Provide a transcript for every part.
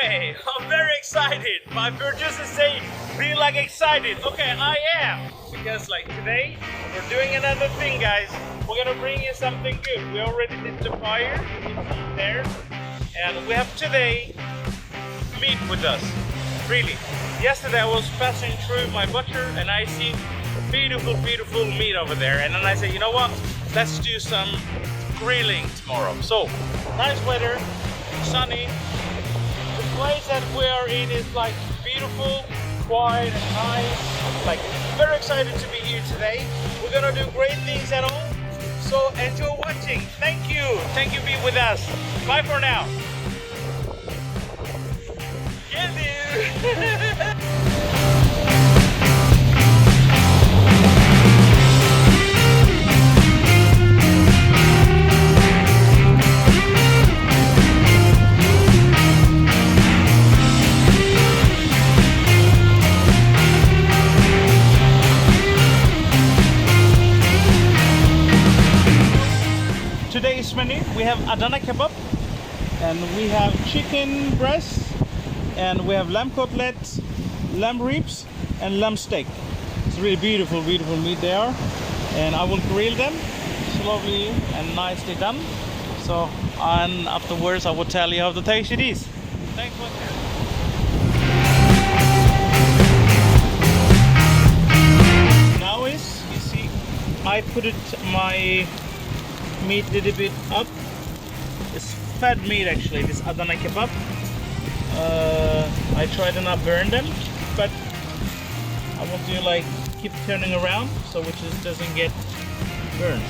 way. I'm very excited. My producers say, be like excited. Okay, I am. Because like today, we're doing another thing, guys. We're gonna bring you something good. We already did the fire, you can see there. And we have today meat with us. Really. Yesterday I was passing through my butcher and I see beautiful, beautiful meat over there. And then I said, you know what? Let's do some grilling tomorrow. So, nice weather, sunny. The place that we are in is like beautiful, quiet and nice. Like, very excited to be here today. We're gonna do great things at all. So enjoy watching. Thank you. Thank you for being with us. Bye for now. Get you. Today's menu, we have Adana kebab, and we have chicken breast, and we have lamb cutlets, lamb ribs, and lamb steak. It's really beautiful, beautiful meat they are, and I will grill them slowly and nicely done. So, and afterwards I will tell you how the taste it is. Thanks for watching. Now is, you see, I put it my meat a little bit up. It's fat meat actually, this Adana kebab. I try to not burn them, but I want to like keep turning around so it just doesn't get burned.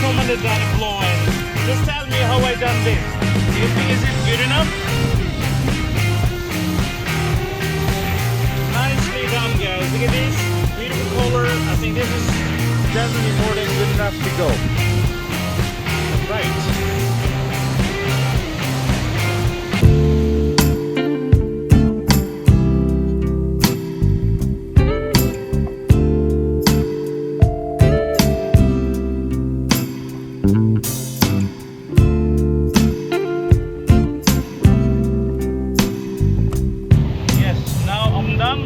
Comment down below and just tell me how I done this. Do you think is it good enough? Nicely done, guys. Look at this beautiful color. I think this is definitely more than good enough to go. Right.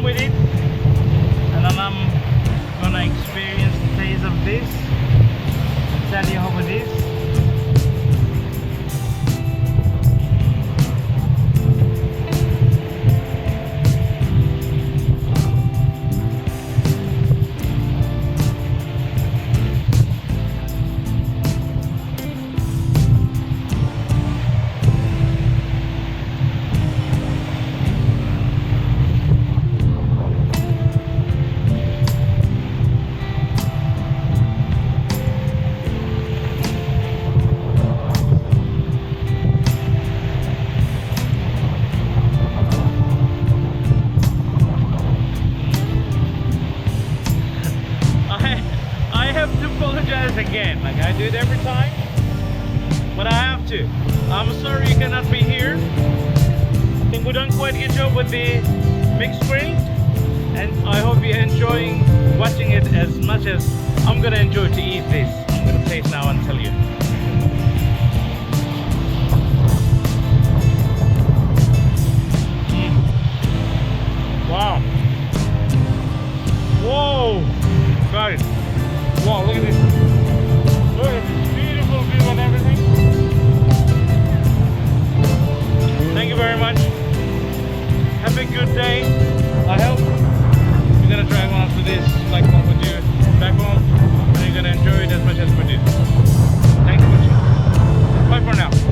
With it, and then I'm gonna experience the taste of this and tell you how it is. Again, like I do it every time, but I have to. I'm sorry you cannot be here. I think we've done quite a good job with the mixed grill, and I hope you're enjoying watching it as much as I'm gonna enjoy to eat this. I'm gonna taste now and tell you. Wow. Whoa, guys. Wow, look at this. Look at this beautiful view and everything. Thank you very much. Have a good day. I hope you're gonna try one after this, like one with you back home, and you're gonna enjoy it as much as we did. Thanks for watching. Bye for now.